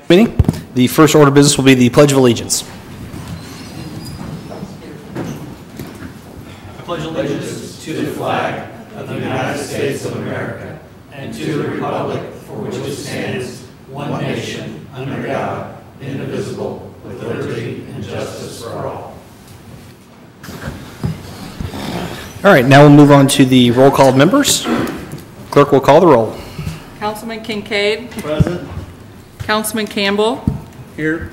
Meeting. The first order of business will be the Pledge of Allegiance. I pledge allegiance to the flag of the United States of America and to the republic for which it stands, one nation, under God, indivisible, with liberty and justice for all. All right, now we'll move on to the roll call of members. Clerk will call the roll. Councilman Kincaid. Present. Councilman Campbell. Here.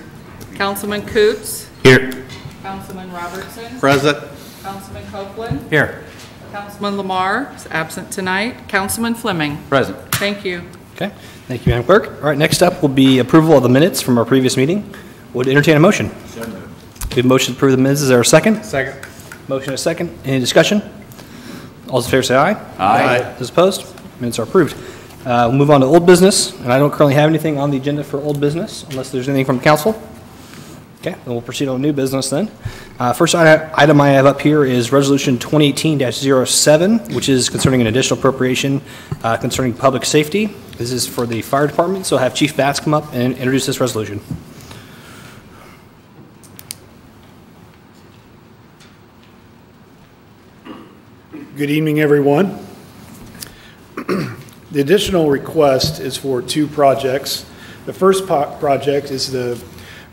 Councilman Coots. Here. Councilman Robertson. Present. Councilman Copeland. Here. Councilman Lamar is absent tonight. Councilman Fleming. Present. Thank you. Okay, thank you, Madam Clerk. All right, next up will be approval of the minutes from our previous meeting. Would entertain a motion. So moved. We have a motion to approve the minutes. Is there a second? Second. Motion and a second. Any discussion? All those in favor say aye. Aye. Those opposed? Minutes are approved. We'll move on to old business, and I don't currently have anything on the agenda for old business unless there's anything from council. Okay, then we'll proceed on new business then. First item I have up here is Resolution 2018-07, which is concerning an additional appropriation concerning public safety. This is for the fire department, so I'll have Chief Batts come up and introduce this resolution. Good evening, everyone. The additional request is for two projects. The first project is the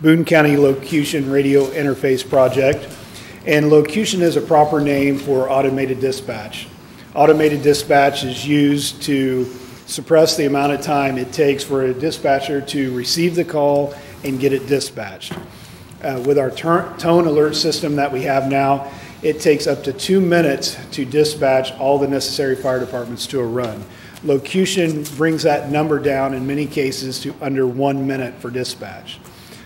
Boone County Locution Radio Interface Project, and locution is a proper name for automated dispatch. Automated dispatch is used to suppress the amount of time it takes for a dispatcher to receive the call and get it dispatched. With our tone alert system that we have now, it takes up to 2 minutes to dispatch all the necessary fire departments to a run. Locution brings that number down in many cases to under 1 minute for dispatch.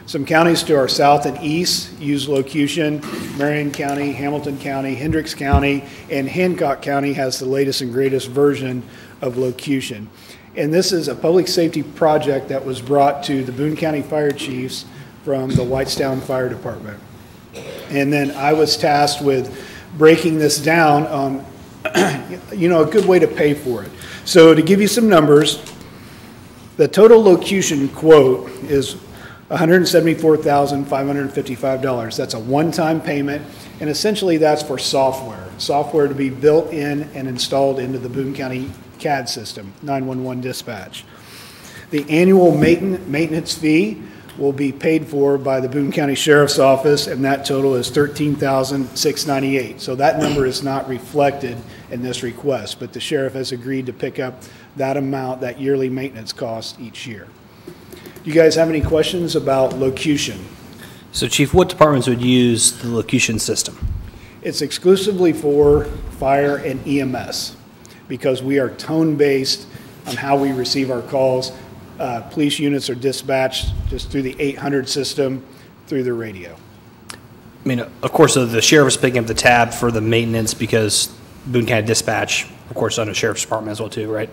Some counties to our south and east use locution. Marion County, Hamilton County, Hendricks County, and Hancock County has the latest and greatest version of locution. And this is a public safety project that was brought to the Boone County Fire Chiefs from the Whitestown Fire Department. And then I was tasked with breaking this down on a good way to pay for it. So to give you some numbers, the total locution quote is $174,555. That's a one-time payment, and essentially that's for software to be built in and installed into the Boone County CAD system, 911 dispatch. The annual maintenance fee will be paid for by the Boone County Sheriff's Office, and that total is $13,698. So that number is not reflected in this request, but the sheriff has agreed to pick up that amount, that yearly maintenance cost each year. Do you guys have any questions about locution? So, Chief, what departments would use the locution system? It's exclusively for fire and EMS because we are tone-based on how we receive our calls. Police units are dispatched just through the 800 system through the radio. I mean, of course, the sheriff is picking up the tab for the maintenance because Boone County Dispatch, of course, under the Sheriff's Department as well, too, right?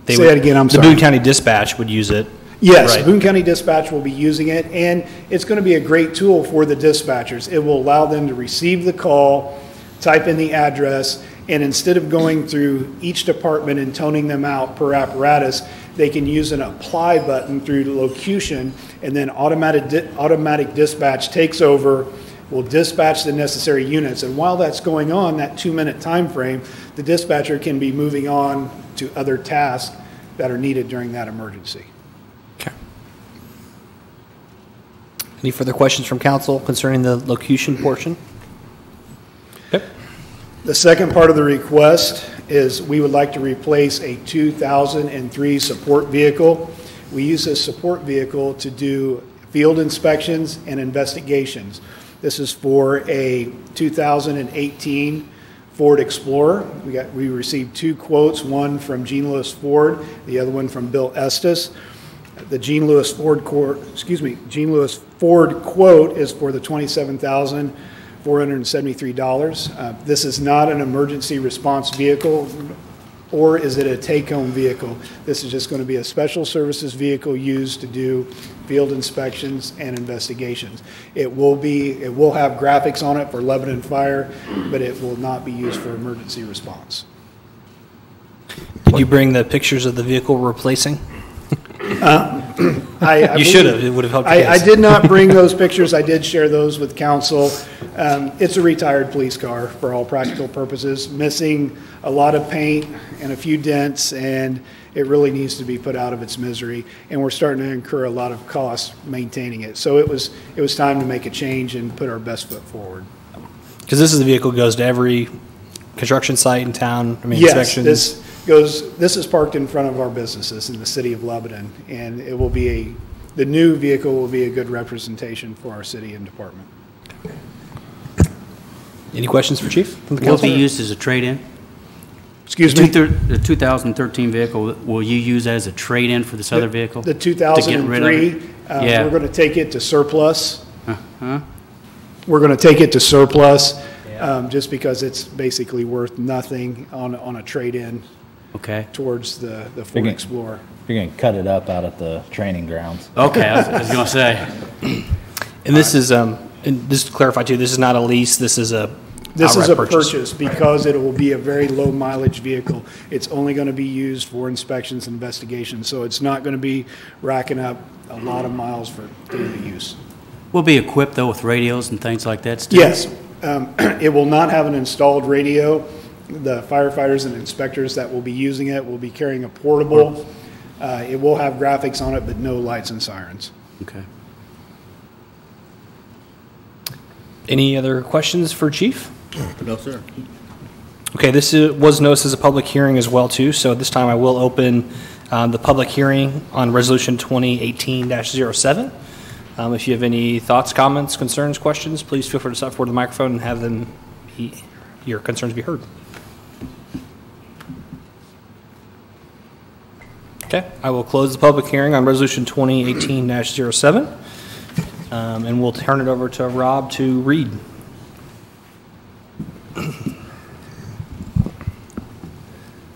Say that again, I'm sorry. The Boone County Dispatch would use it. Yes, right. Boone County Dispatch will be using it, and it's going to be a great tool for the dispatchers. It will allow them to receive the call, type in the address, and instead of going through each department and toning them out per apparatus, they can use an apply button through the locution, and then automatic dispatch takes over, will dispatch the necessary units. And while that's going on, that 2 minute time frame, the dispatcher can be moving on to other tasks that are needed during that emergency. Okay. Any further questions from council concerning the locution portion? Yep. The second part of the request is we would like to replace a 2003 support vehicle. We use this support vehicle to do field inspections and investigations. This is for a 2018 Ford Explorer. We received two quotes, one from Gene Lewis Ford, the other one from Bill Estes. The Gene Lewis Ford quote is for the $27,473. This is not an emergency response vehicle, or is it a take-home vehicle? This is just going to be a special services vehicle used to do field inspections and investigations. It will have graphics on it for Lebanon Fire, but it will not be used for emergency response. Did you bring the pictures of the vehicle we're replacing? You should have. It would have helped your I case. did not bring those pictures. I did share those with council. It's a retired police car for all practical purposes, missing a lot of paint and a few dents, and it really needs to be put out of its misery. And we're starting to incur a lot of costs maintaining it. So it was time to make a change and put our best foot forward. Because this is the vehicle that goes to every construction site in town, Yes, inspections. this is parked in front of our businesses in the city of Lebanon, and it will be the new vehicle will be a good representation for our city and department. Any questions for Chief? From the Will it be council? used as a trade-in? Excuse me? The 2013 vehicle, will you use that as a trade-in for this other vehicle? The To get rid of 2003, it? Yeah. we're going to take it to surplus. Huh? We're going to take it to surplus, just because it's basically worth nothing on a trade-in Okay. towards the Ford Big- Explorer. You're going to cut it up out at the training grounds. Okay, I was going to say. And this is, and just to clarify too, this is not a lease, this is a This is outright a purchase because it will be a very low mileage vehicle. It's only going to be used for inspections and investigations, so it's not going to be racking up a lot of miles for daily use. Will it be equipped, though, with radios and things like that still? Yes, it will not have an installed radio. The firefighters and inspectors that will be using it will be carrying a portable. It will have graphics on it, but no lights and sirens. Okay. Any other questions for Chief? No, sir. Okay, this was noticed as a public hearing as well too, so at this time I will open the public hearing on Resolution 2018-07. If you have any thoughts, comments, concerns, questions, please feel free to step forward to the microphone and have them your concerns be heard. Okay, I will close the public hearing on Resolution 2018-07, and we'll turn it over to Rob to read.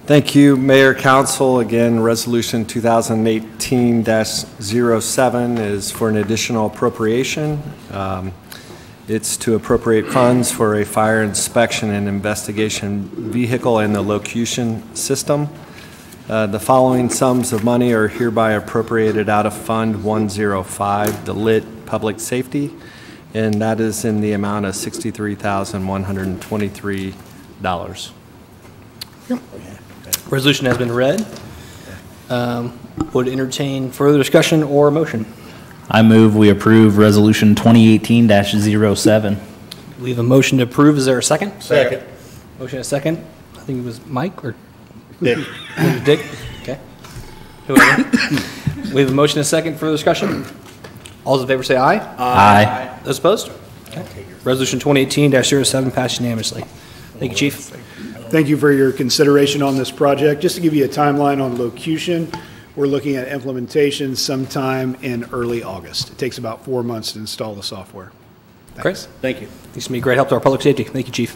Thank you, Mayor, Council. Again, Resolution 2018-07 is for an additional appropriation. It's to appropriate funds for a fire inspection and investigation vehicle in the locution system. The following sums of money are hereby appropriated out of Fund 105, the Lit Public Safety, and that is in the amount of $63,123. Resolution has been read. Would entertain further discussion or motion. I move we approve Resolution 2018-07. We have a motion to approve. Is there a second? Second. Motion and a second. I think it was Mike or Dick. Dick. Okay. Whoever. We have a motion and a second for discussion. All those in favor say aye. Aye. Those opposed? Okay. Resolution 2018-07 passed unanimously. Thank you, Chief. Thank you for your consideration on this project. Just to give you a timeline on locution, we're looking at implementation sometime in early August. It takes about 4 months to install the software. Great. Thank you. This will be a great help to our public safety. Thank you, Chief.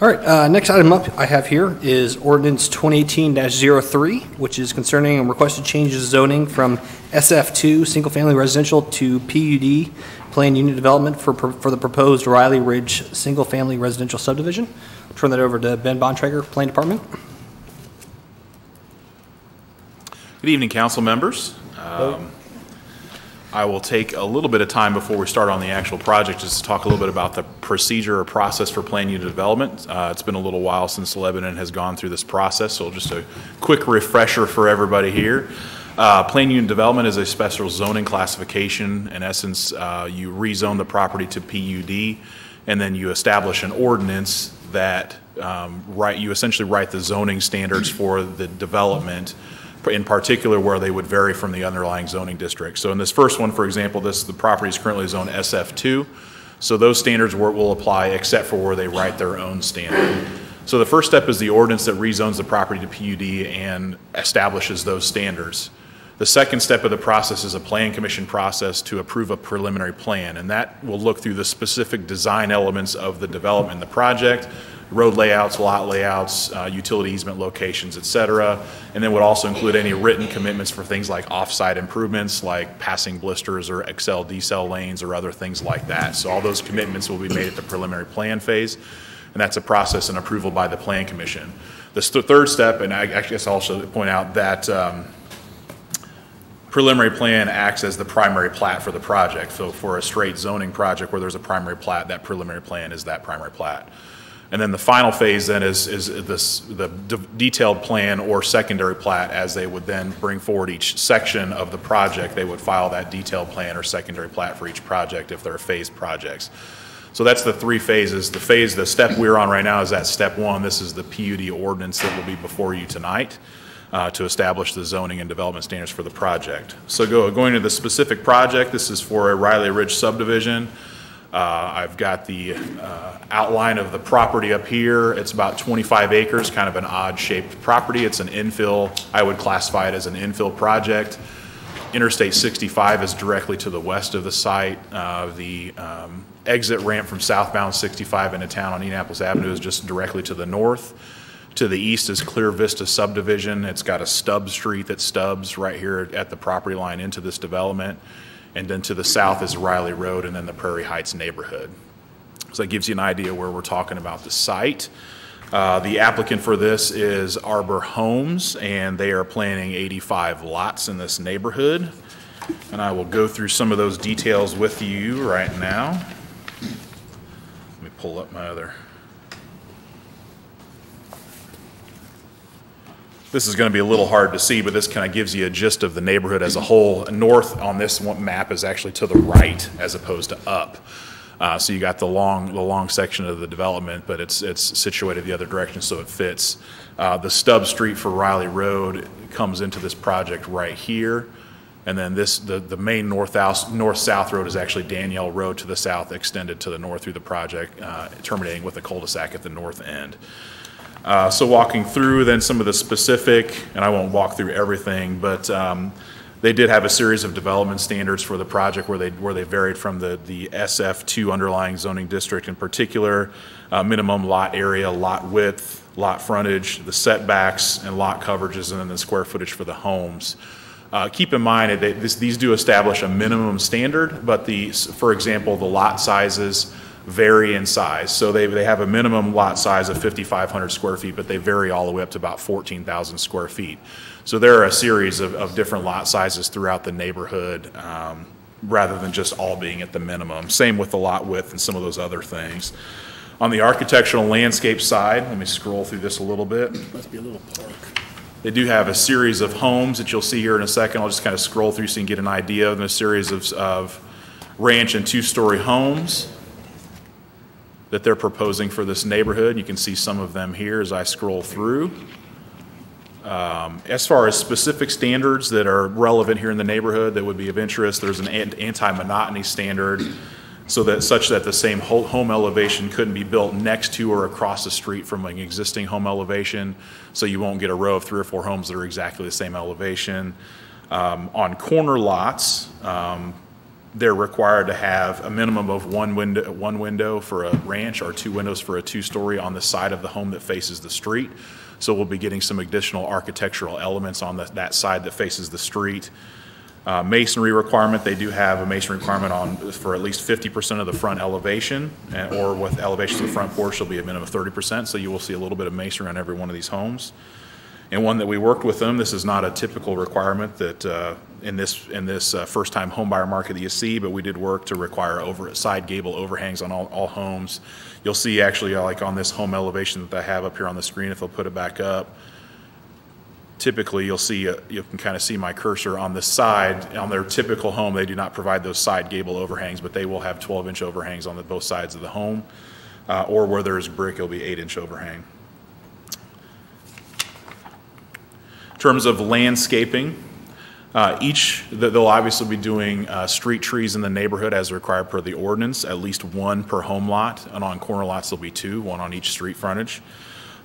All right, next item up I have here is ordinance 2018-03, which is concerning a requested changes zoning from SF2, single-family residential, to PUD, planned unit development for the proposed Riley Ridge single-family residential subdivision. I'll turn that over to Ben Bontrager, Plan Department. Good evening, council members. I will take a little bit of time before we start on the actual project just to talk a little bit about the procedure or process for plan unit development. It's been a little while since Lebanon has gone through this process, so just a quick refresher for everybody here. Plan unit development is a special zoning classification. In essence, you rezone the property to PUD, and then you establish an ordinance that you essentially write the zoning standards for the development, in particular where they would vary from the underlying zoning district. So in this first one, for example, the property is currently zoned SF2, so those standards will apply except for where they write their own standard. So the first step is the ordinance that rezones the property to PUD and establishes those standards. The second step of the process is a plan commission process to approve a preliminary plan, and that will look through the specific design elements of the development, the project, road layouts, lot layouts, utility easement locations, et cetera, and then would also include any written commitments for things like off-site improvements like passing blisters or excel decel lanes or other things like that. So all those commitments will be made at the preliminary plan phase, and that's a process and approval by the plan commission. The third step, and I guess I'll also point out that preliminary plan acts as the primary plat for the project. So for a straight zoning project where there's a primary plat, that preliminary plan is that primary plat. And then the final phase then is the detailed plan or secondary plat. As they would then bring forward each section of the project, they would file that detailed plan or secondary plat for each project if they're phased projects. So that's the three phases. The step we're on right now is that step one. This is the PUD ordinance that will be before you tonight to establish the zoning and development standards for the project. So going to the specific project, this is for a Riley Ridge subdivision. I've got the outline of the property up here. It's about 25 acres, kind of an odd-shaped property. It's an infill. I would classify it as an infill project. Interstate 65 is directly to the west of the site. The exit ramp from southbound 65 into town on Indianapolis Avenue is just directly to the north. To the east is Clear Vista subdivision. It's got a stub street that stubs right here at the property line into this development. And then to the south is Riley Road and then the Prairie Heights neighborhood. So that gives you an idea where we're talking about the site. The applicant for this is Arbor Homes, and they are planning 85 lots in this neighborhood. And I will go through some of those details with you right now. Let me pull up my other. This is going to be a little hard to see, but this kind of gives you a gist of the neighborhood as a whole. North on this one map is actually to the right as opposed to up. So you got the long section of the development, but it's situated the other direction, so it fits. The stub street for Riley Road comes into this project right here, and then the main north-south road is actually Danielle Road to the south, extended to the north through the project, terminating with a cul-de-sac at the north end. So walking through then some of the specific, and I won't walk through everything, but they did have a series of development standards for the project where they varied from the SF2 underlying zoning district in particular, minimum lot area, lot width, lot frontage, the setbacks and lot coverages, and then the square footage for the homes. Keep in mind that these do establish a minimum standard, but for example, the lot sizes vary in size. So they have a minimum lot size of 5,500 square feet, but they vary all the way up to about 14,000 square feet. So there are a series of different lot sizes throughout the neighborhood rather than just all being at the minimum. Same with the lot width and some of those other things. On the architectural landscape side, let me scroll through this a little bit. Must be a little park. They do have a series of homes that you'll see here in a second. I'll just kind of scroll through so you can get an idea of a series of ranch and two-story homes that they're proposing for this neighborhood. You can see some of them here as I scroll through. As far as specific standards that are relevant here in the neighborhood that would be of interest, there's an anti-monotony standard such that the same home elevation couldn't be built next to or across the street from an existing home elevation, so you won't get a row of 3 or 4 homes that are exactly the same elevation. On corner lots, they're required to have a minimum of one window for a ranch or 2 windows for a 2-story on the side of the home that faces the street. So we'll be getting some additional architectural elements on that side that faces the street. Masonry requirement, they do have a masonry requirement for at least 50% of the front elevation, or with elevation to the front porch, will be a minimum of 30%. So you will see a little bit of masonry on every one of these homes. And one that we worked with them, this is not a typical requirement that in this first-time home buyer market that you see, but we did work to require side gable overhangs on all homes. You'll see actually like on this home elevation that I have up here on the screen, if they'll put it back up, typically you'll see, you can kind of see my cursor on the side. On their typical home, they do not provide those side gable overhangs, but they will have 12-inch overhangs on both sides of the home, or where there's brick, it'll be 8-inch overhang. In terms of landscaping, they'll obviously be doing street trees in the neighborhood as required per the ordinance, at least 1 per home lot, and on corner lots there'll be 2, 1 on each street frontage.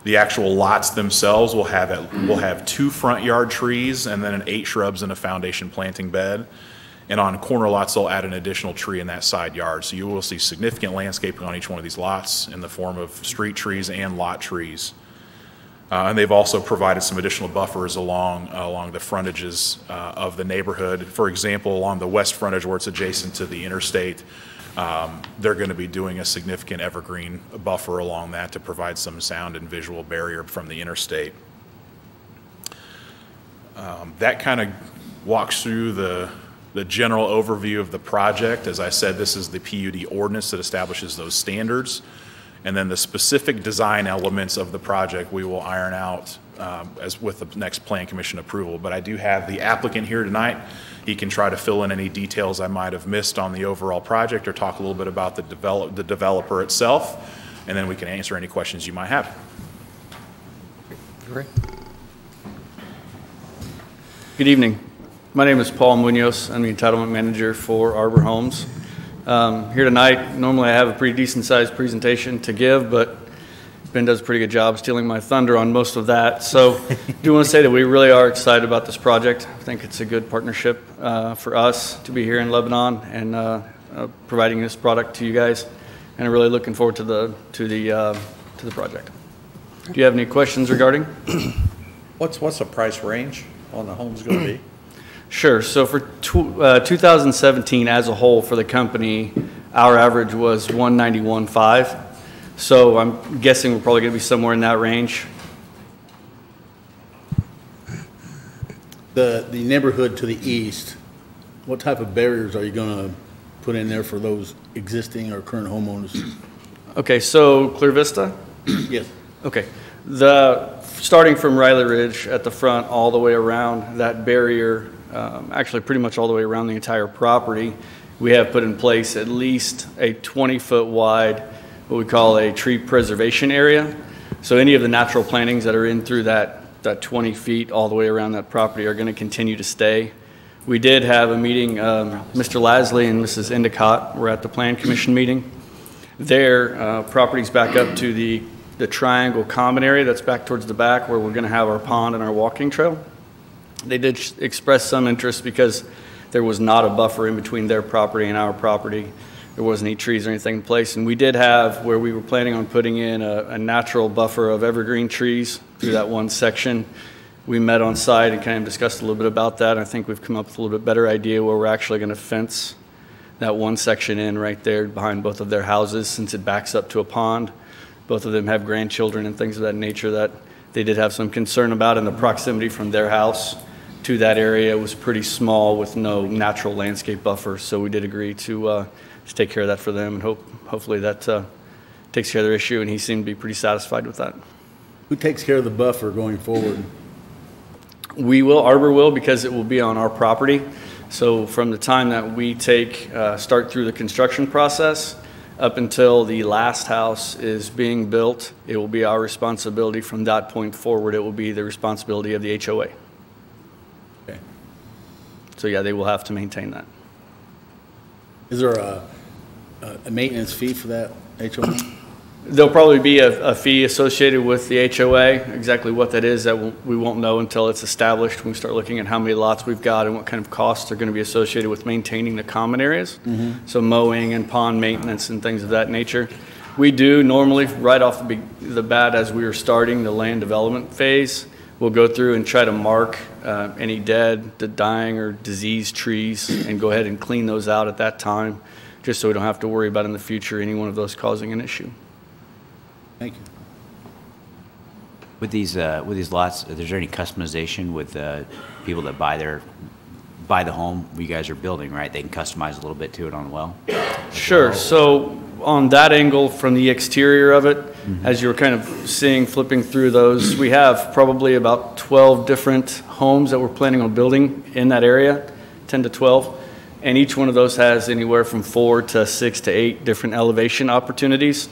The actual lots themselves will have 2 front yard trees and then 8 shrubs and a foundation planting bed. And on corner lots, they'll add an additional tree in that side yard. So you will see significant landscaping on each one of these lots in the form of street trees and lot trees. And they've also provided some additional buffers along the frontages of the neighborhood. For example, along the west frontage where it's adjacent to the interstate, they're going to be doing a significant evergreen buffer along that to provide some sound and visual barrier from the interstate. That kind of walks through the general overview of the project. As I said, this is the PUD ordinance that establishes those standards. And then the specific design elements of the project we will iron out as with the next Plan Commission approval. But I do have the applicant here tonight. He can try to fill in any details I might have missed on the overall project or talk a little bit about the developer itself, and then we can answer any questions you might have. Great. Good evening. My name is Paul Munoz. I'm the entitlement manager for Arbor Homes. Here tonight, normally I have a pretty decent sized presentation to give, but Ben does a pretty good job stealing my thunder on most of that. So I do want to say that we really are excited about this project. I think it's a good partnership for us to be here in Lebanon and providing this product to you guys. And I'm really looking forward to the project. Do you have any questions regarding? What's the price range on the homes going to be? Sure. So for 2017 as a whole for the company, our average was $191,500. So I'm guessing we're probably going to be somewhere in that range. The neighborhood to the east, what type of barriers are you going to put in there for those existing or current homeowners? Okay, so Clear Vista? Yes. Okay. Starting from Riley Ridge at the front all the way around that barrier, actually pretty much all the way around the entire property, we have put in place at least a 20-foot wide, what we call a tree preservation area. So any of the natural plantings that are in through that 20 feet all the way around that property are going to continue to stay. We did have a meeting, Mr. Lasley and Mrs. Endicott were at the Plan Commission meeting. Their property's back up to the triangle common area that's back towards the back where we're going to have our pond and our walking trail. They did express some interest because there was not a buffer in between their property and our property. There wasn't any trees or anything in place. And we did have where we were planning on putting in a natural buffer of evergreen trees through that one section. We met on site and kind of discussed a little bit about that. I think we've come up with a little bit better idea where we're actually going to fence that one section in right there behind both of their houses since it backs up to a pond. Both of them have grandchildren and things of that nature that they did have some concern about, and the proximity from their house to that area was pretty small with no natural landscape buffer. So we did agree to take care of that for them, and hopefully that takes care of their issue, and he seemed to be pretty satisfied with that. Who takes care of the buffer going forward? We will, Arbor will, because it will be on our property. So from the time that we start through the construction process up until the last house is being built, it will be our responsibility. From that point forward, it will be the responsibility of the HOA. Okay. So yeah, they will have to maintain that. Is there a maintenance fee for that HOA? There'll probably be a fee associated with the HOA. Exactly what that is, we won't know until it's established. When we start looking at how many lots we've got and what kind of costs are going to be associated with maintaining the common areas. Mm-hmm. So mowing and pond maintenance and things of that nature. We do normally, right off the bat as we are starting the land development phase, we'll go through and try to mark any dead, dying, or diseased trees and go ahead and clean those out at that time, just so we don't have to worry about in the future any one of those causing an issue. Thank you. With these lots, is there any customization with people that buy the home you guys are building, right? They can customize a little bit to it on the well? Sure. So on that angle from the exterior of it, mm-hmm. as you were kind of seeing, flipping through those, we have probably about 12 different homes that we're planning on building in that area, 10 to 12. And each one of those has anywhere from 4 to 6 to 8 different elevation opportunities.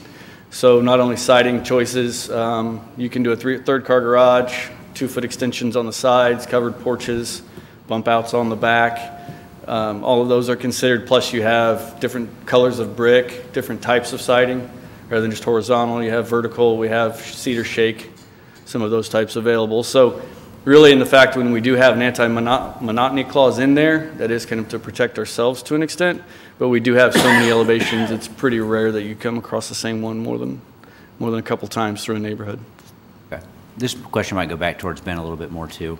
So not only siding choices, you can do a third car garage, 2-foot extensions on the sides, covered porches, bump outs on the back. All of those are considered, plus you have different colors of brick, different types of siding. Rather than just horizontal, you have vertical, we have cedar shake, some of those types available. So really in the fact when we do have an anti-monotony clause in there, that is kind of to protect ourselves to an extent, but we do have so many elevations, it's pretty rare that you come across the same one more than a couple times through a neighborhood. Okay. This question might go back towards Ben a little bit more too.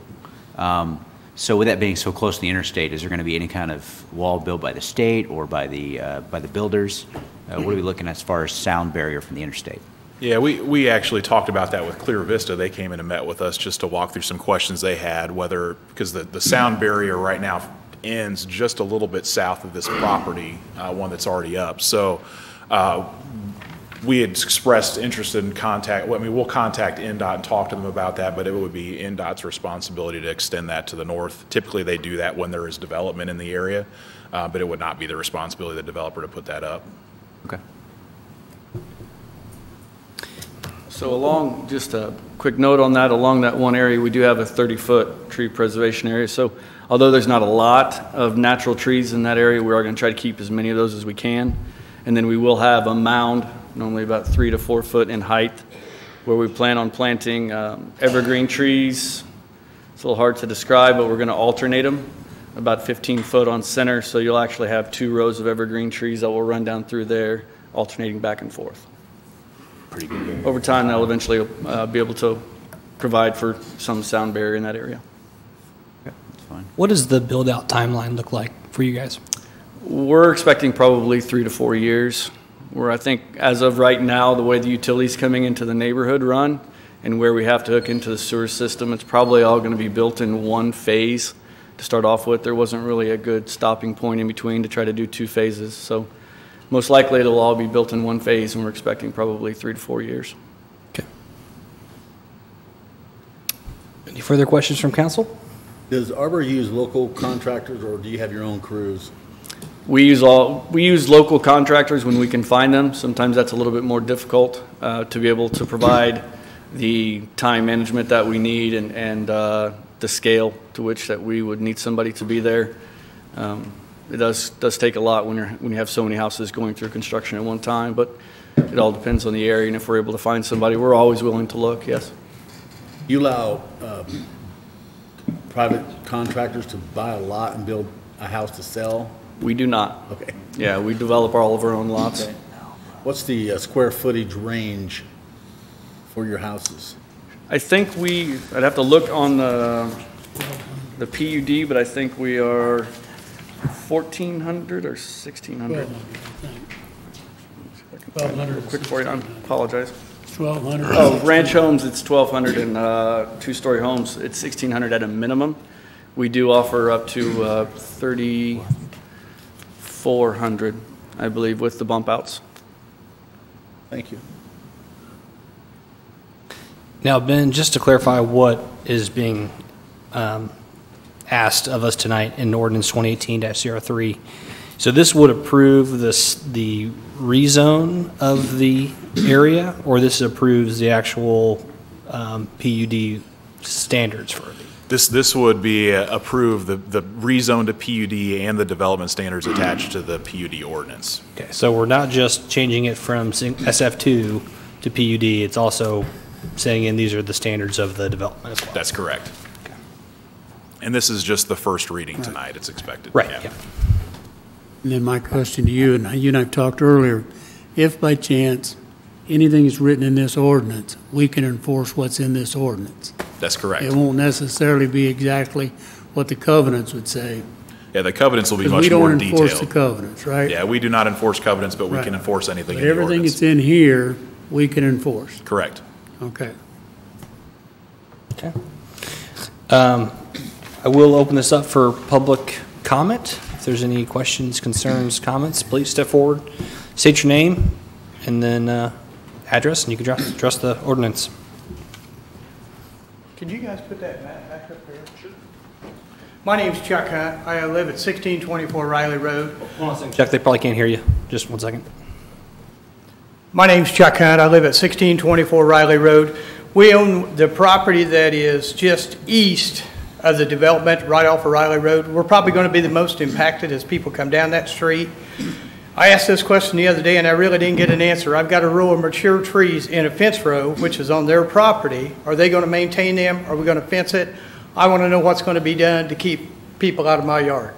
So with that being so close to the interstate, is there going to be any kind of wall built by the state or by the builders? What are we looking at as far as sound barrier from the interstate? Yeah, we actually talked about that with Clear Vista. They came in and met with us just to walk through some questions they had, whether, because the sound barrier right now ends just a little bit south of this property, one that's already up. So we had expressed interest in contact, I mean, we'll contact NDOT and talk to them about that, but it would be NDOT's responsibility to extend that to the north. Typically, they do that when there is development in the area, but it would not be the responsibility of the developer to put that up. Okay. So along, just a quick note on that, along that one area, we do have a 30-foot tree preservation area. So although there's not a lot of natural trees in that area, we are going to try to keep as many of those as we can. And then we will have a mound, normally about 3 to 4 foot in height, where we plan on planting evergreen trees. It's a little hard to describe, but we're going to alternate them, about 15 foot on center. So you'll actually have 2 rows of evergreen trees that will run down through there, alternating back and forth. Pretty good. Over time, they'll eventually be able to provide for some sound barrier in that area. Okay, that's fine. What does the build-out timeline look like for you guys? We're expecting probably 3 to 4 years, where I think as of right now, the way the utilities coming into the neighborhood run and where we have to hook into the sewer system, it's probably all going to be built in one phase to start off with. There wasn't really a good stopping point in between to try to do 2 phases. So most likely it'll all be built in one phase, and we're expecting probably 3 to 4 years. Okay. Any further questions from council? Does Arbor use local contractors, or do you have your own crews? We use local contractors when we can find them. Sometimes that's a little bit more difficult to be able to provide the time management that we need and the scale to which that we would need somebody to be there. It does take a lot when you have so many houses going through construction at one time, but it all depends on the area, and if we're able to find somebody, we're always willing to look, yes. You allow private contractors to buy a lot and build a house to sell? We do not. Okay. Yeah, we develop all of our own lots. Okay. What's the square footage range for your houses? I think I'd have to look on the PUD, but I think we are 1,400 or 1,600. 1,200. Quick for you, I apologize. 1,200. Oh, ranch homes, it's 1,200, and 2-story homes, it's 1,600 at a minimum. We do offer up to 3,400, I believe, with the bump outs. Thank you. Now, Ben, just to clarify what is being asked of us tonight in ordinance 2018-03. So this would approve the rezone of the area, or this approves the actual PUD standards for it? This would be approve the rezone to PUD and the development standards attached to the PUD ordinance. Okay, so we're not just changing it from SF2 to PUD, it's also saying in these are the standards of the development as well. That's correct. Okay. And this is just the first reading tonight, it's expected. Right, Yeah. yeah. And then my question to you, and you and I talked earlier, if by chance anything is written in this ordinance, we can enforce what's in this ordinance. That's correct. It won't necessarily be exactly what the covenants would say. Yeah, the covenants will be 'Cause much we more don't detailed. enforce the covenants, right? Yeah, we do not enforce covenants, but we Right. can enforce anything But in the everything ordinance. that's in here, we can enforce. Correct. Okay. Okay. I will open this up for public comment. If there's any questions, concerns, comments, please step forward, state your name, and then address, and you can address the ordinance. Can you guys put that map back up there? Sure. My name's Chuck Hunt. I live at 1624 Riley Road. Hold on a second, Chuck, they probably can't hear you. Just 1 second. My name's Chuck Hunt. I live at 1624 Riley Road. We own the property that is just east of the development right off of Riley Road. We're probably going to be the most impacted as people come down that street. I asked this question the other day and I really didn't get an answer. I've got a row of mature trees in a fence row, which is on their property. Are they going to maintain them? Are we going to fence it? I want to know what's going to be done to keep people out of my yard.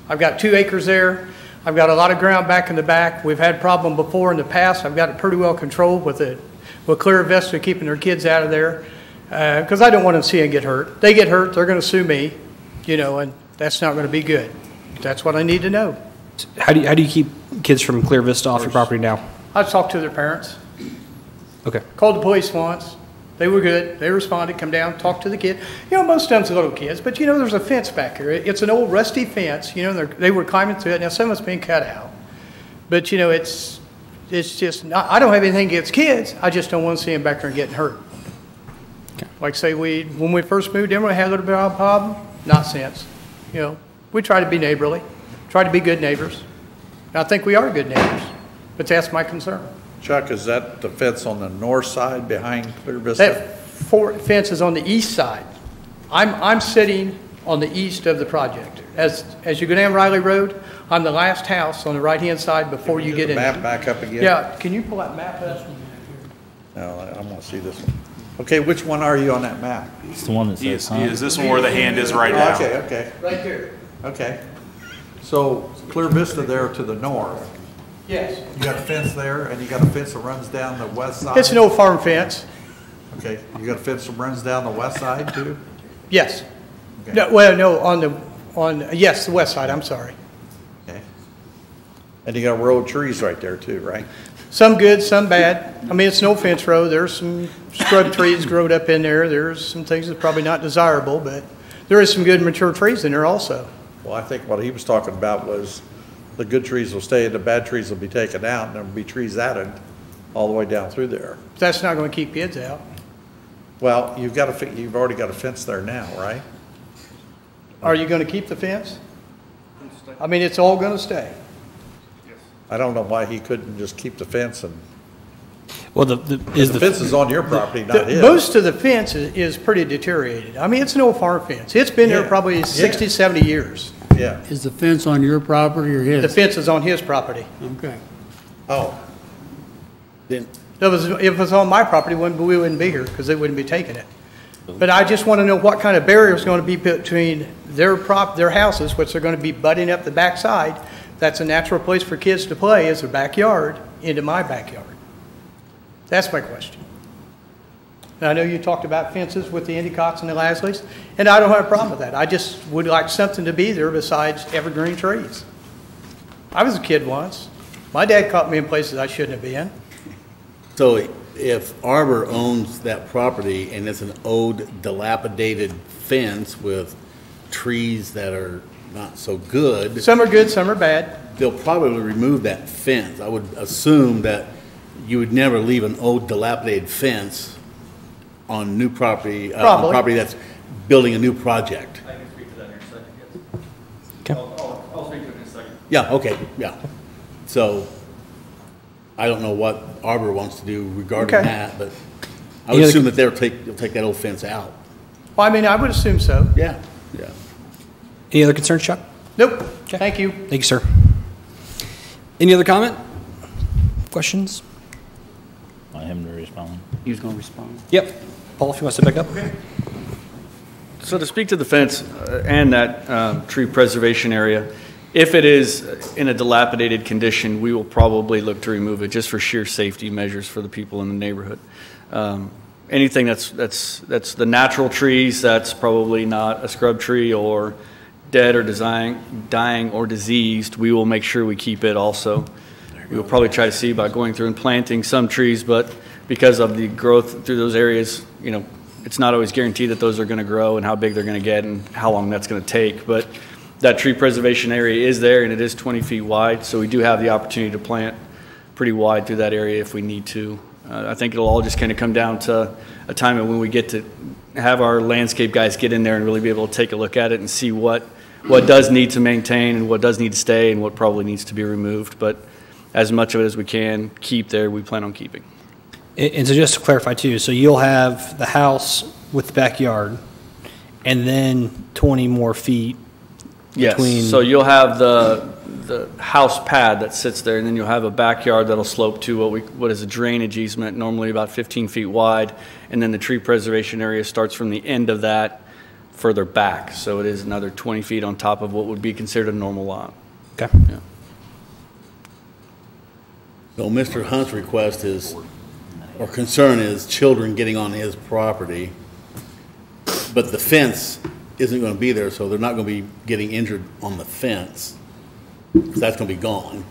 I've got 2 acres there. I've got a lot of ground back in the back. We've had problem before in the past. I've got it pretty well controlled with Clear Vista keeping their kids out of there because I don't want to see them get hurt. They get hurt, they're going to sue me, and that's not going to be good. That's what I need to know. How do you keep kids from Clear Vista off your property now? I've talked to their parents. Okay. Called the police once. They were good. They responded, come down, talk to the kid. You know, most of them's little kids, but you know, there's a fence back here. It's an old rusty fence. You know, they were climbing through it. Now, some of it's been cut out. But, you know, it's just not, I don't have anything against kids. I just don't want to see them back there getting hurt. Okay. Like say when we first moved in, we had a little bit of a problem. Not since. You know, we try to be neighborly, try to be good neighbors. And I think we are good neighbors, but that's my concern. Chuck, is that the fence on the north side behind Clear Vista? That fence is on the east side. I'm sitting on the east of the project. As you go down Riley Road, I'm the last house on the right-hand side before you get in. Map back up again? Yeah, can you pull that map up? No, I want to see this one. Okay, which one are you on that map? It's the one that says, Is this one where the hand is right now? Okay. Right there. Okay. So Clear Vista there to the north. Yes. You got a fence there, and you got a fence that runs down the west side? It's an old farm fence. Okay, you got a fence that runs down the west side too? Yes. Okay. No, well, no, yes, the west side, I'm sorry. Okay. And you got a row of trees right there too, right? Some good, some bad. I mean, it's an old fence road. There's some scrub trees growed up in there. There's some things that are probably not desirable, but there is some good mature trees in there also. Well, I think what he was talking about was the good trees will stay, the bad trees will be taken out, and there'll be trees added all the way down through there. That's not going to keep kids out. Well, you've already got a fence there now, right? Are you going to keep the fence? I mean, it's all going to stay. I don't know why he couldn't just keep the fence and, Well, the fence is on your property, not his. Most of the fence is pretty deteriorated. I mean, it's an old farm fence. It's been there probably 60, 70 years. Yeah. Is the fence on your property or his? The fence is on his property. Okay. Oh. Then, If it was on my property, we wouldn't be here because they wouldn't be taking it. But I just want to know what kind of barrier is going to be between their houses, which are going to be butting up the backside. That's a natural place for kids to play, is their backyard, into my backyard. That's my question. And I know you talked about fences with the Endicotts and the Lasleys, and I don't have a problem with that. I just would like something to be there besides evergreen trees. I was a kid once. My dad caught me in places I shouldn't have been. so if Arbor owns that property and it's an old dilapidated fence with trees that are not so good, Some are good, some are bad. they'll probably remove that fence. I would assume that you would never leave an old dilapidated fence on new property, on Probably. property that's building a new project. I can speak to that in a second, yes. Okay. I'll speak to it in a second. Yeah, okay, yeah. So I don't know what Arbor wants to do regarding Okay. that, but I would assume that they'll take that old fence out. Well, I mean, I would assume so. Yeah, yeah. Any other concerns, Chuck? Nope. Thank you. Thank you, sir. Any other comment? Questions? want him to respond. He was going to respond. Yep. Paul, if you want to sit back up. So to speak to the fence and that tree preservation area, if it is in a dilapidated condition, we will probably look to remove it just for sheer safety measures for the people in the neighborhood. Anything that's the natural trees, that's probably not a scrub tree or dead or dying or diseased, we will make sure we keep it also. We will probably try to see about going through and planting some trees, but because of the growth through those areas, you know, it's not always guaranteed that those are going to grow and how big they're going to get and how long that's going to take. But that tree preservation area is there, and it is 20 feet wide, so we do have the opportunity to plant pretty wide through that area if we need to. I think it'll all just kind of come down to a time when we get to have our landscape guys get in there and really be able to take a look at it and see what does need to maintain and what does need to stay and what probably needs to be removed. But as much of it as we can keep there, we plan on keeping. And so just to clarify too, so you'll have the house with the backyard and then 20 more feet between. Yes, so you'll have the house pad that sits there, and then you'll have a backyard that'll slope to what is a drainage easement, normally about 15 feet wide, and then the tree preservation area starts from the end of that further back. So it is another 20 feet on top of what would be considered a normal lot. Okay. Yeah. So Mr. Hunt's request is, or concern is, children getting on his property, but the fence isn't going to be there, so they're not going to be getting injured on the fence. That's going to be gone.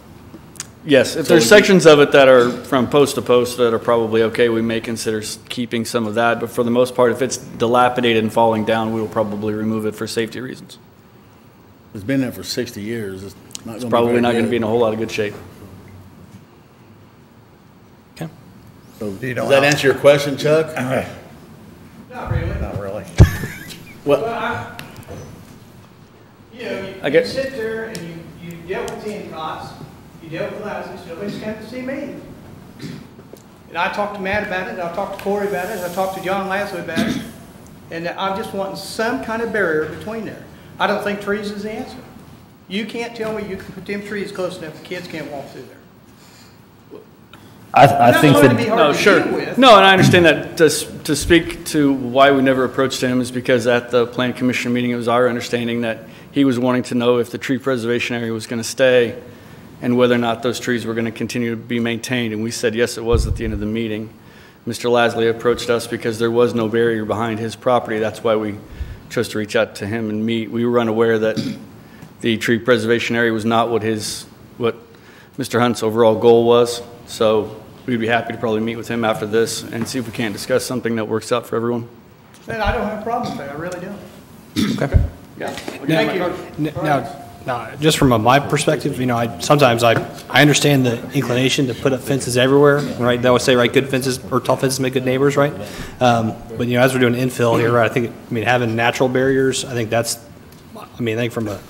Yes, if there's sections of it that are from post to post that are probably okay, we may consider keeping some of that, but for the most part, if it's dilapidated and falling down, we will probably remove it for safety reasons. It's been there for 60 years. It's not It's gonna probably not very going to be in a good. whole lot of good shape. Okay. So, does that answer your question, Chuck? Not really. Not really. Well, I get- You sit there and you deal with the costs, you deal with the houses, nobody's come to see me. And I talked to Matt about it, I talked to Corey about it, I talked to John Lasley about it, and I'm just wanting some kind of barrier between there. I don't think trees is the answer. You can't tell me you can put them trees close enough the kids can't walk through there. I think Not going to be that, hard No, to sure. deal with. No, and I understand that. To speak to why we never approached him is because at the Plan Commission meeting, it was our understanding that he was wanting to know if the tree preservation area was going to stay and whether or not those trees were going to continue to be maintained. And we said, yes, it was at the end of the meeting. Mr. Lasley approached us because there was no barrier behind his property. That's why we chose to reach out to him and meet. We were unaware that the tree preservation area was not what Mr. Hunt's overall goal was. So we'd be happy to probably meet with him after this and see if we can't discuss something that works out for everyone. And I don't have a problem with that, I really don't. Okay. Yeah. Thank you. Now, just from my perspective, sometimes I understand the inclination to put up fences everywhere, right? They always say, right, good fences or tall fences make good neighbors, right? But, as we're doing infill here, right, I think, having natural barriers, I think that's, I think from a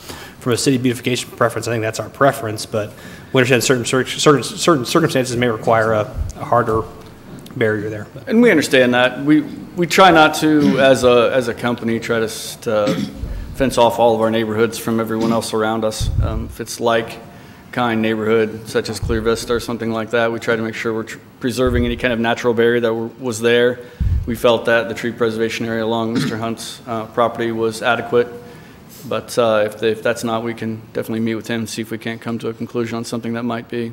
city beautification preference, I think that's our preference, but we understand certain circumstances may require a harder barrier there. But. And we understand that. We try not to, as a company, try to fence off all of our neighborhoods from everyone else around us. If it's like kind neighborhood, such as Clear Vista or something like that, we try to make sure we're preserving any kind of natural barrier that was there. We felt that the tree preservation area along Mr. Hunt's property was adequate. But if that's not, we can definitely meet with him and see if we can't come to a conclusion on something that might be.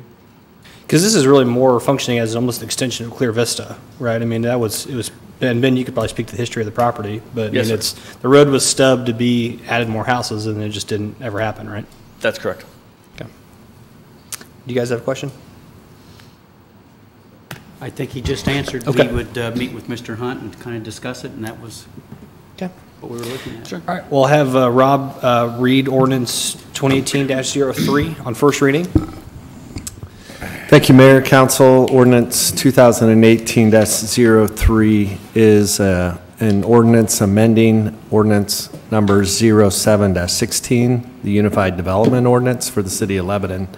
Because this is really more functioning as almost an extension of Clear Vista, right? it was, and Ben, you could probably speak to the history of the property, but Yes, sir. the road was stubbed to be added more houses, and it just didn't ever happen, right? That's correct. Okay. Do you guys have a question? I think he just answered. Okay. We would meet with Mr. Hunt and kind of discuss it, and that was Okay. what we were looking at. Sure. All right, we'll have Rob read ordinance 2018-03 on first reading. Thank you, Mayor, Council. Ordinance 2018-03 is an ordinance amending ordinance number 07-16, the Unified Development Ordinance for the City of Lebanon.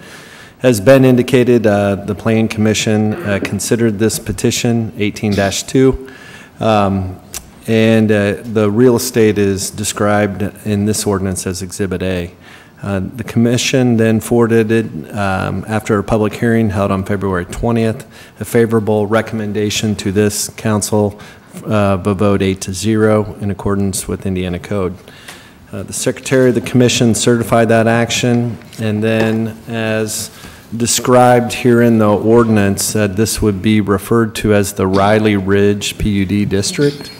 As Ben indicated, the Plan Commission considered this petition, 18-2, and the real estate is described in this ordinance as Exhibit A. The commission then forwarded it, after a public hearing held on February 20th, a favorable recommendation to this council of a vote 8-0 in accordance with Indiana Code. The Secretary of the Commission certified that action, and then as described here in the ordinance, this would be referred to as the Riley Ridge PUD District.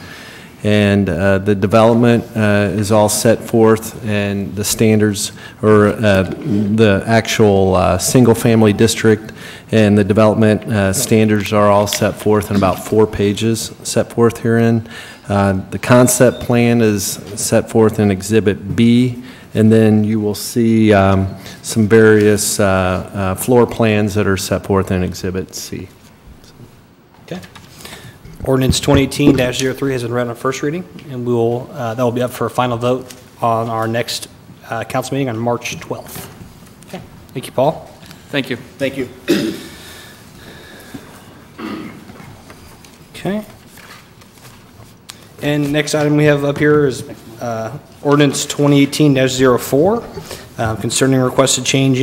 And the development is all set forth, and the standards, or the actual single-family district and the development standards are all set forth in about 4 pages set forth herein. The concept plan is set forth in Exhibit B, and then you will see some various floor plans that are set forth in Exhibit C. Okay. Ordinance 2018-03 has been read on first reading, and that will be up for a final vote on our next council meeting on March 12th. Okay. Thank you, Paul. Thank you. Thank you. Okay. And next item we have up here is ordinance 2018-04 concerning requested change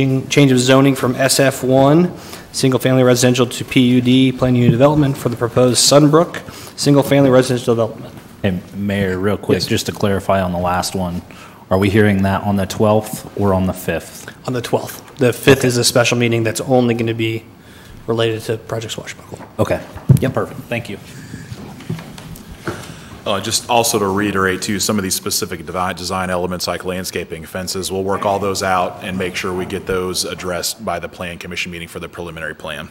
of zoning from SF1, single-family residential, to PUD, planned unit development for the proposed Sunbrook, single-family residential development. Hey, Mayor, real quick, Yes. just to clarify on the last one, are we hearing that on the 12th or on the 5th? On the 12th. The 5th is a special meeting that's only going to be related to Project Swashbuckle. Okay. Yep. Perfect. Thank you. Just also to reiterate too, some of these specific design elements like landscaping, fences, we'll work all those out and make sure we get those addressed by the Plan Commission meeting for the preliminary plan.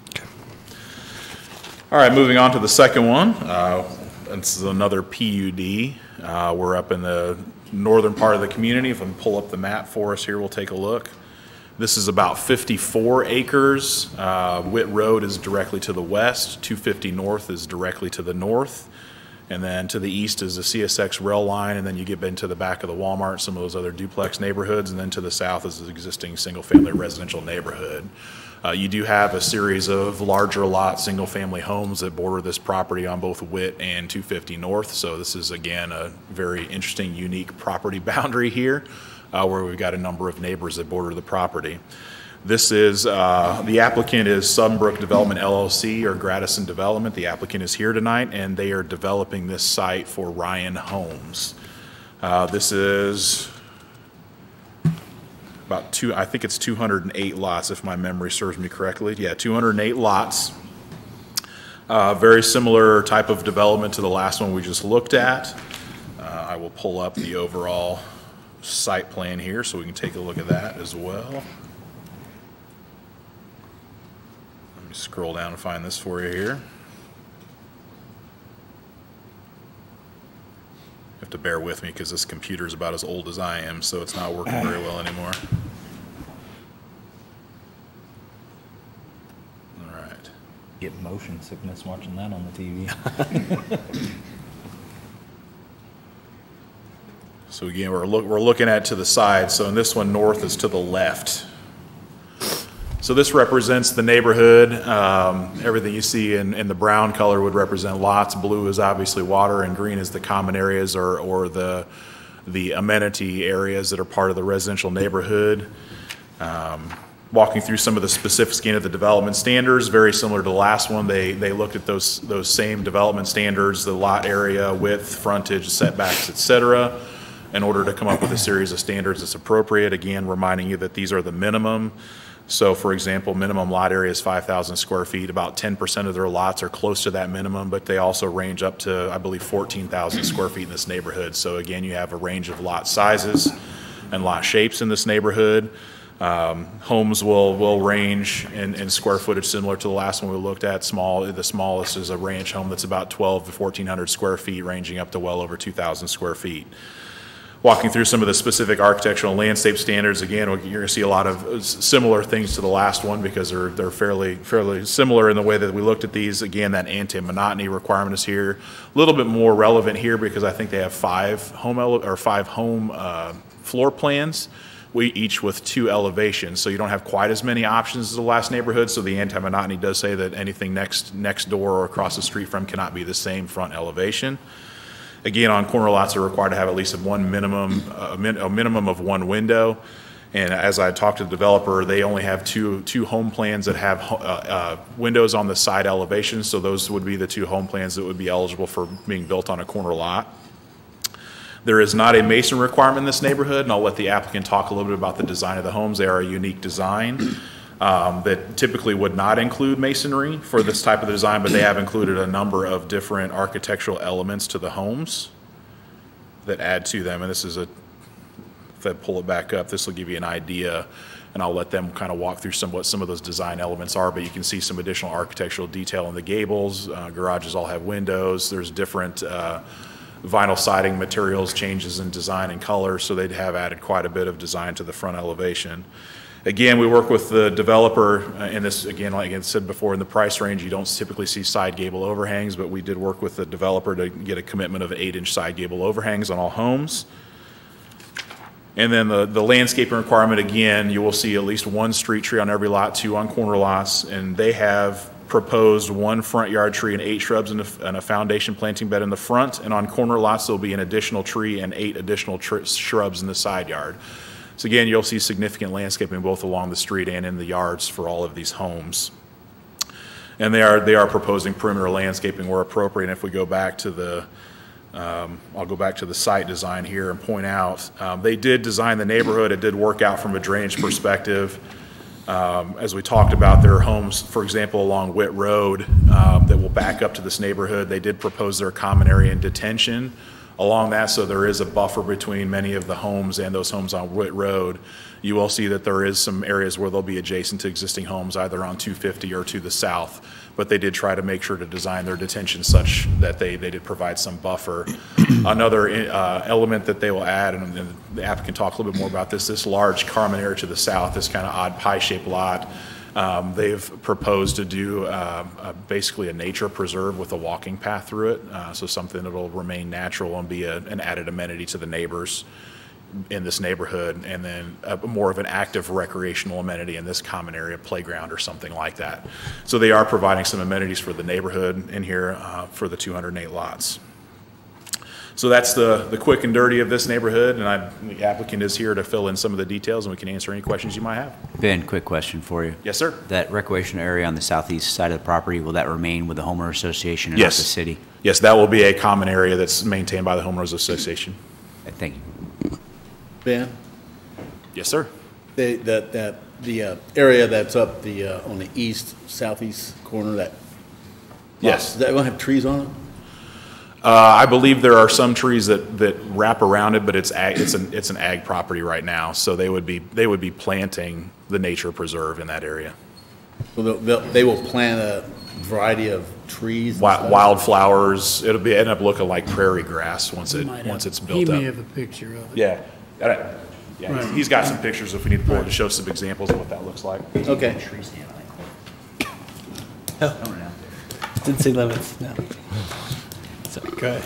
Okay. All right, moving on to the second one. This is another PUD. We're up in the northern part of the community. If I can pull up the map for us here, we'll take a look. This is about 54 acres. Witt Road is directly to the west. 250 North is directly to the north. And then to the east is the CSX rail line, and then you get into the back of the Walmart, some of those other duplex neighborhoods, and then to the south is the existing single-family residential neighborhood. You do have a series of larger lot, single-family homes that border this property on both Witt and 250 North, so this is, again, a very interesting, unique property boundary here, where we've got a number of neighbors that border the property. This is, the applicant is Sunbrook Development LLC or Gradison Development. The applicant is here tonight, and they are developing this site for Ryan Homes. This is about I think it's 208 lots, if my memory serves me correctly. Yeah, 208 lots. Very similar type of development to the last one we just looked at. I will pull up the overall site plan here so we can take a look at that as well. Scroll down and find this for you here. You have to bear with me because this computer is about as old as I am, so it's not working very well anymore. All right. Get motion sickness watching that on the TV. So again, we're looking at to the side. So in this one, north is to the left. So this represents the neighborhood. Everything you see in the brown color would represent lots. Blue is obviously water, and green is the common areas or the amenity areas that are part of the residential neighborhood. Walking through some of the specifics again of the development standards, very similar to the last one. They looked at those same development standards, the lot area, width, frontage, setbacks, etc., in order to come up with a series of standards that's appropriate. Again, reminding you that these are the minimum. So, for example, minimum lot area is 5,000 square feet. About 10% of their lots are close to that minimum, but they also range up to, I believe, 14,000 square feet in this neighborhood. So, again, you have a range of lot sizes and lot shapes in this neighborhood. Homes will range in square footage similar to the last one we looked at. The smallest is a ranch home that's about 1,200 to 1,400 square feet, ranging up to well over 2,000 square feet. Walking through some of the specific architectural and landscape standards, again, you're going to see a lot of similar things to the last one because they're fairly similar in the way that we looked at these. Again, that anti-monotony requirement is here. A little bit more relevant here because I think they have five home floor plans, each with 2 elevations. So you don't have quite as many options as the last neighborhood. So the anti-monotony does say that anything next door or across the street from cannot be the same front elevation. Again, on corner lots are required to have at least a minimum of 1 window. And as I talked to the developer, they only have two home plans that have windows on the side elevations. So those would be the 2 home plans that would be eligible for being built on a corner lot. There is not a mason requirement in this neighborhood, and I'll let the applicant talk a little bit about the design of the homes. They are a unique design that typically would not include masonry for this type of design, but they have included a number of different architectural elements to the homes that add to them. And this is if I pull it back up, this will give you an idea, and I'll let them kind of walk through what some of those design elements are, but you can see some additional architectural detail in the gables. Garages all have windows. There's different vinyl siding materials, changes in design and color, so they'd have added quite a bit of design to the front elevation. Again, we work with the developer, and this, again, like I said before, in the price range, you don't typically see side gable overhangs, but we did work with the developer to get a commitment of 8-inch side gable overhangs on all homes. And then the landscaping requirement, again, you will see at least 1 street tree on every lot, 2 on corner lots, and they have proposed 1 front yard tree and 8 shrubs and a foundation planting bed in the front, and on corner lots, there'll be an additional tree and 8 additional shrubs in the side yard. So again, you'll see significant landscaping both along the street and in the yards for all of these homes. And they are proposing perimeter landscaping where appropriate. And if we go back to the, I'll go back to the site design here and point out, they did design the neighborhood. It did work out from a drainage perspective. As we talked about, there are homes, for example, along Witt Road that will back up to this neighborhood. They did propose their common area and detention along that, so there is a buffer between many of the homes and those homes on Witt Road. You will see that there is some areas where they'll be adjacent to existing homes, either on 250 or to the south, but they did try to make sure to design their detention such that they did provide some buffer. Another element that they will add, and the applicant can talk a little bit more about this large common area to the south, this kind of odd pie-shaped lot, they've proposed to do basically a nature preserve with a walking path through it, so something that will remain natural and be an added amenity to the neighbors in this neighborhood, and then more of an active recreational amenity in this common area, playground or something like that. So they are providing some amenities for the neighborhood in here for the 208 lots. So that's the quick and dirty of this neighborhood, and the applicant is here to fill in some of the details, and we can answer any questions you might have. Ben, quick question for you. Yes, sir. That recreational area on the southeast side of the property, will that remain with the homeowner association and not the city? Yes, that will be a common area that's maintained by the homeowners association. Thank you. Ben? Yes, sir. The area that's up on the east, southeast corner, that. Yes. Is that going to have trees on it? I believe there are some trees that wrap around it, but it's an ag property right now, so they would be planting the nature preserve in that area. So they will plant a variety of trees? Wildflowers. It'll end up looking like prairie grass once it's built up. He may have a picture of it. Yeah. Right. He's got some pictures if we need to pull it to show some examples of what that looks like. Okay. Didn't see limits, no. Good.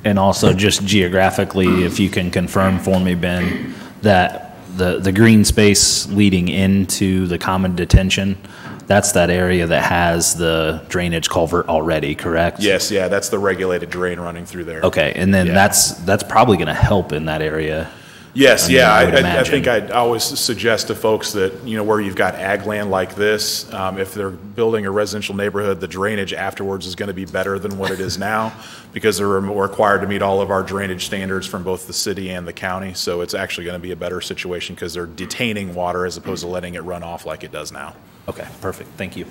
And also just geographically, if you can confirm for me, Ben, that the green space leading into the common detention, that's that area that has the drainage culvert already, correct? Yes, yeah, that's the regulated drain running through there. Okay, and then that's probably going to help in that area. Yes, I think I always suggest to folks that, where you've got ag land like this, if they're building a residential neighborhood, the drainage afterwards is going to be better than what it is now, because they're required to meet all of our drainage standards from both the city and the county. So it's actually going to be a better situation because they're detaining water as opposed to letting it run off like it does now. Okay, perfect. Thank you.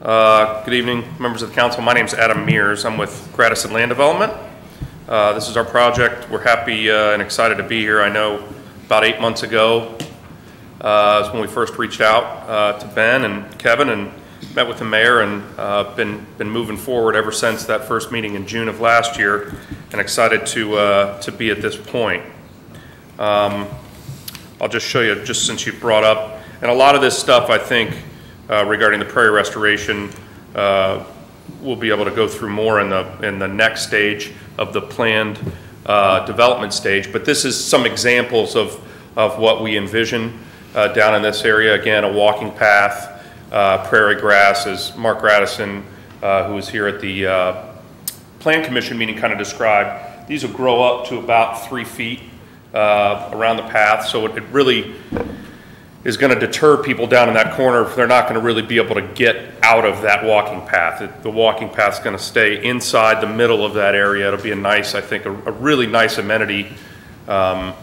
Good evening, members of the council. My name is Adam Mears. I'm with Gradison Land Development. This is our project. We're happy and excited to be here. I know about 8 months ago is when we first reached out to Ben and Kevin and met with the mayor, and been moving forward ever since that first meeting in June of last year, and excited to be at this point. I'll just show you, just since you brought up, and a lot of this stuff I think regarding the prairie restoration we'll be able to go through more in the next stage of the planned development stage. But this is some examples of what we envision down in this area. Again, a walking path, prairie grass, as Mark Radisson, who was here at the Plan Commission meeting, kind of described. These will grow up to about 3 feet around the path, so it really is going to deter people down in that corner. They're not going to really be able to get out of that walking path. The walking path's going to stay inside the middle of that area. It'll be a nice, I think, a really nice amenity. And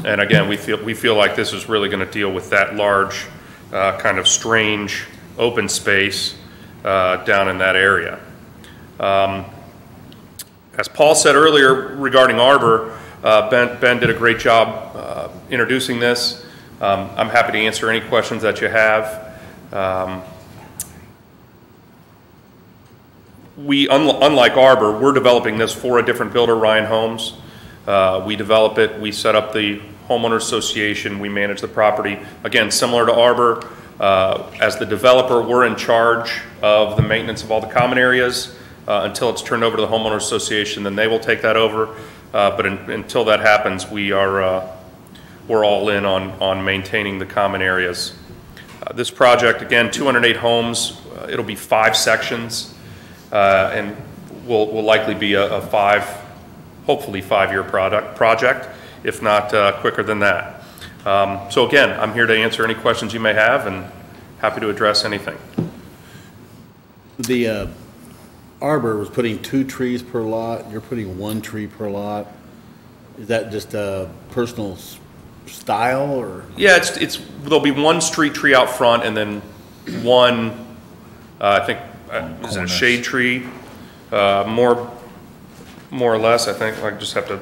again, we feel like this is really going to deal with that large, kind of strange open space down in that area. As Paul said earlier regarding Arbor, Ben did a great job introducing this. I'm happy to answer any questions that you have. Unlike Arbor, we're developing this for a different builder, Ryan Homes. We develop it, we set up the homeowner association, we manage the property. Again, similar to Arbor, as the developer, we're in charge of the maintenance of all the common areas until it's turned over to the homeowner association, then they will take that over. But until that happens, we're all in on maintaining the common areas. This project, again, 208 homes. It'll be 5 sections, and will likely be hopefully 5-year project, if not quicker than that. So again, I'm here to answer any questions you may have, and happy to address anything. The Arbor was putting 2 trees per lot. You're putting 1 tree per lot. Is that just a personal style or? Yeah, there'll be one street tree out front and then one, I think, is it a shade tree? More or less, I think. I just have to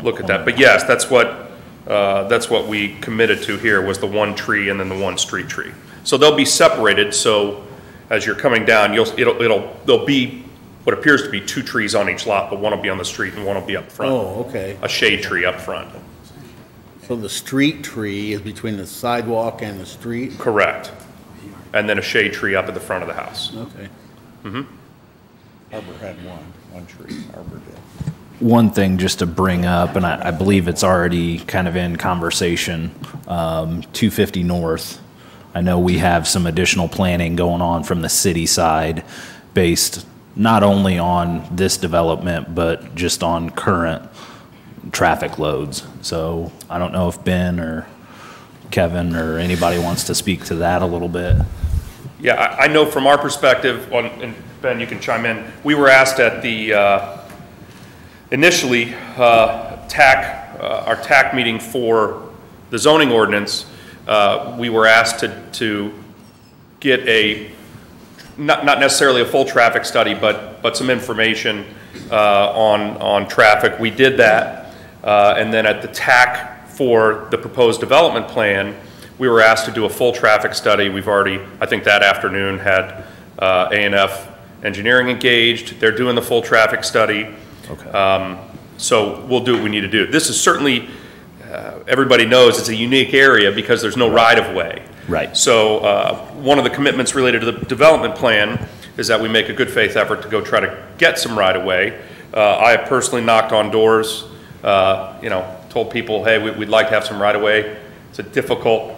look at that. But yes, that's what we committed to here, was the one tree and then the one street tree. So they'll be separated, so as you're coming down, there'll be what appears to be two trees on each lot, but one will be on the street and one will be up front. Oh, okay. A shade tree up front. So the street tree is between the sidewalk and the street? Correct. And then a shade tree up at the front of the house. Okay. Mm-hmm. Arbor had one tree, Arbor did. One thing just to bring up, and I believe it's already kind of in conversation, 250 North. I know we have some additional planning going on from the city side based not only on this development, but just on current traffic loads. So I don't know if Ben or Kevin or anybody wants to speak to that a little bit. Yeah, I know from our perspective, and Ben, you can chime in, we were asked at the, initially, our TAC meeting for the zoning ordinance, we were asked to get not necessarily a full traffic study, but some information on traffic. We did that, and then at the TAC for the proposed development plan, we were asked to do a full traffic study. We've already, I think that afternoon, had A&F Engineering engaged. They're doing the full traffic study. Okay. So we'll do what we need to do. This is certainly, everybody knows it's a unique area because there's no right-of-way. Right. So one of the commitments related to the development plan is that we make a good faith effort to go try to get some right-of-way. I have personally knocked on doors, told people, hey, we'd like to have some right-of-way. It's a difficult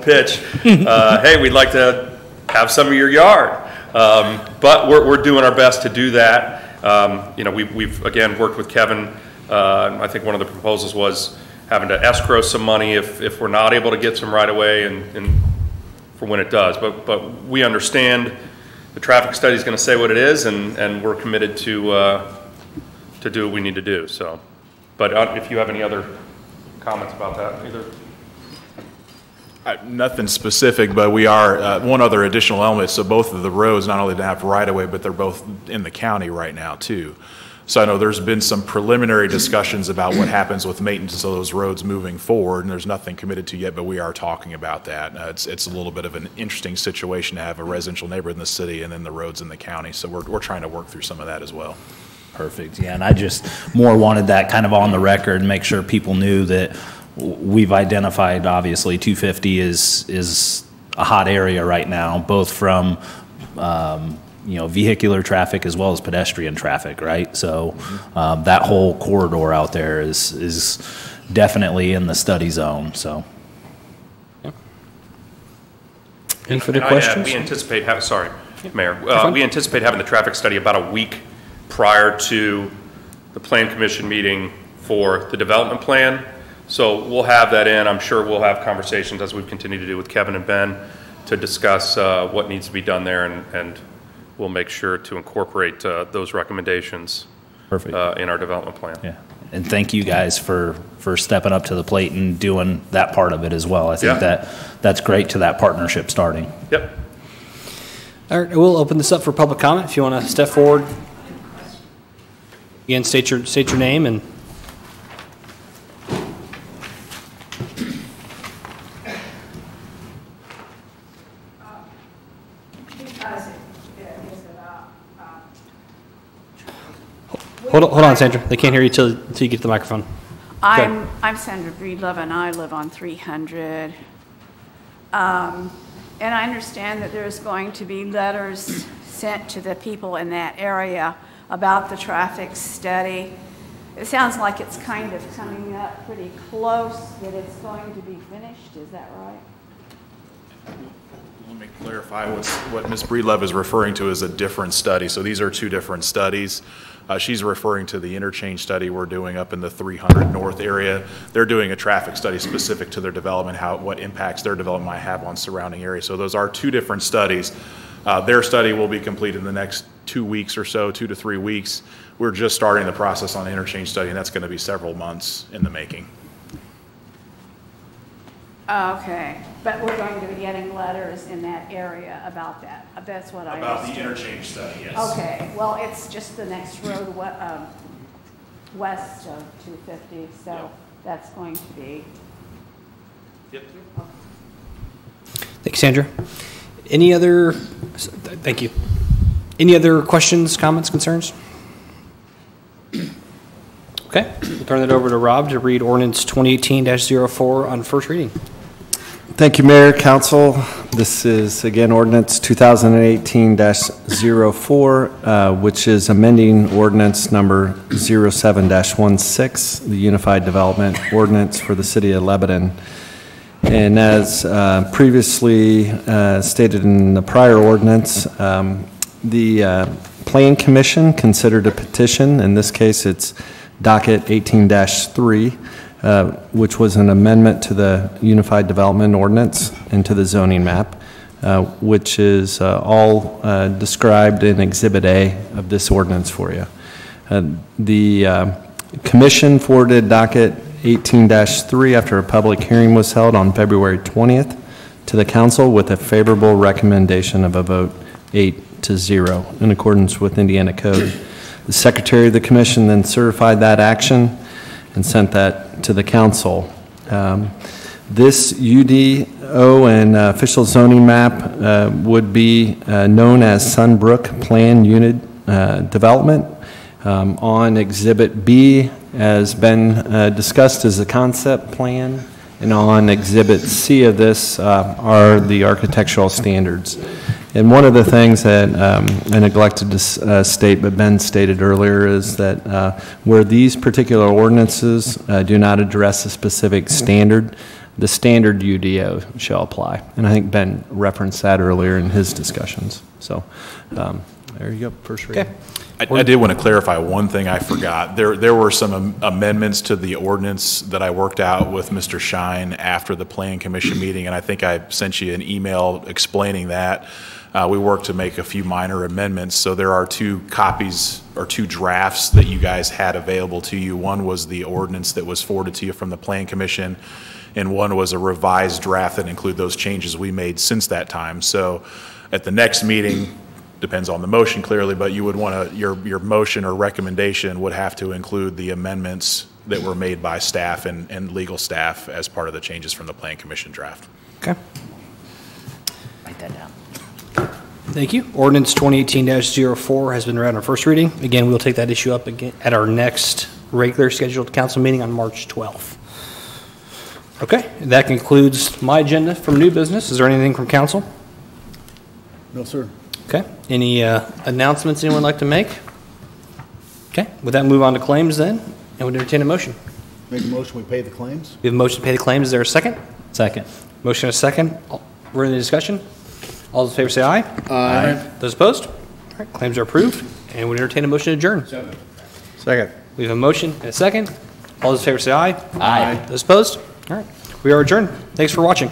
pitch. Hey, we'd like to have some of your yard. But we're doing our best to do that. We've again worked with Kevin. I think one of the proposals was having to escrow some money if we're not able to get some right away and for when it does. But we understand the traffic study is going to say what it is, and we're committed to do what we need to do. So, but if you have any other comments about that, either. Nothing specific, but we are, one other additional element, so both of the roads not only have right-of-way, but they're both in the county right now, too. So I know there's been some preliminary discussions about what happens with maintenance of those roads moving forward, and there's nothing committed to yet, but we are talking about that. It's a little bit of an interesting situation to have a residential neighborhood in the city and then the roads in the county, so we're trying to work through some of that as well. Perfect, yeah, and I just more wanted that kind of on the record and make sure people knew that we've identified, obviously, 250 is a hot area right now, both from vehicular traffic as well as pedestrian traffic, right? So that whole corridor out there is definitely in the study zone. So, any further questions? We anticipate having, sorry, Mayor, we anticipate having the traffic study about a week prior to the Plan Commission meeting for the development plan. So we'll have that in. I'm sure we'll have conversations, as we've continued to do with Kevin and Ben, to discuss what needs to be done there, and we'll make sure to incorporate those recommendations perfect in our development plan. Yeah, and thank you guys for stepping up to the plate and doing that part of it as well. I think that's great to that partnership starting. Yep. All right, we'll open this up for public comment. If you want to step forward, again, state your name and. Hold on, Sandra. They can't hear you till you get to the microphone. I'm Sandra Breedlove, and I live on 300. And I understand that there's going to be letters sent to the people in that area about the traffic study. It sounds like it's kind of coming up pretty close, that it's going to be finished. Is that right? Let me clarify what Ms. Breedlove is referring to as a different study. So these are two different studies. She's referring to the interchange study we're doing up in the 300 North area. They're doing a traffic study specific to their development, what impacts their development might have on surrounding areas. So those are two different studies. Their study will be completed in the next 2 weeks or so, 2 to 3 weeks. We're just starting the process on the interchange study, and that's going to be several months in the making. Okay, but we're going to be getting letters in that area about that. That's what I About the understood. interchange study, yes. Okay, well, it's just the next road west of 250, so Yep. that's going to be. Yep. Thank you, Sandra. Any other, thank you. Any other questions, comments, concerns? Okay, we'll turn it over to Rob to read ordinance 2018-04 on first reading. Thank you, Mayor, Council. This is, again, ordinance 2018-04, which is amending ordinance number 07-16, the Unified Development Ordinance for the City of Lebanon. And as previously stated in the prior ordinance, the Plan Commission considered a petition. In this case, it's docket 18-3. Which was an amendment to the Unified Development Ordinance and to the zoning map, which is all described in Exhibit A of this ordinance for you. The Commission forwarded docket 18-3 after a public hearing was held on February 20th to the Council with a favorable recommendation of a vote 8-0 in accordance with Indiana Code. The Secretary of the Commission then certified that action and sent that to the council. This UDO and official zoning map would be known as Sunbrook Plan Unit Development. On Exhibit B, as been discussed, is the concept plan, and on Exhibit C of this are the architectural standards. And one of the things that I neglected to state, but Ben stated earlier, is that where these particular ordinances do not address a specific standard, the standard UDO shall apply. And I think Ben referenced that earlier in his discussions. So there you go, first reading. Okay. I did want to clarify one thing I forgot. There were some amendments to the ordinance that I worked out with Mr. Shine after the Plan Commission meeting, and I think I sent you an email explaining that. We worked to make a few minor amendments, so there are two copies or two drafts that you guys had available to you. One was the ordinance that was forwarded to you from the Plan Commission, and one was a revised draft that included those changes we made since that time. So at the next meeting, depends on the motion clearly, but you would want to, your motion or recommendation would have to include the amendments that were made by staff and legal staff as part of the changes from the Plan Commission draft. Okay. Write that down. Thank you. Ordinance 2018-04 has been read on first reading. Again, we'll take that issue up again at our next regular scheduled council meeting on March 12th. Okay, that concludes my agenda from new business. Is there anything from council? No, sir. Okay, any announcements anyone would like to make? Okay, with that, move on to claims then, and we'll entertain a motion. Make a motion, we pay the claims? We have a motion to pay the claims. Is there a second? Second. Motion and a second. We're in the discussion. All those in favor say aye. Aye. Those opposed? All right, claims are approved, and we entertain a motion to adjourn. Second. We have a motion and a second. All those in favor say aye. Aye. Those opposed? All right, we are adjourned. Thanks for watching.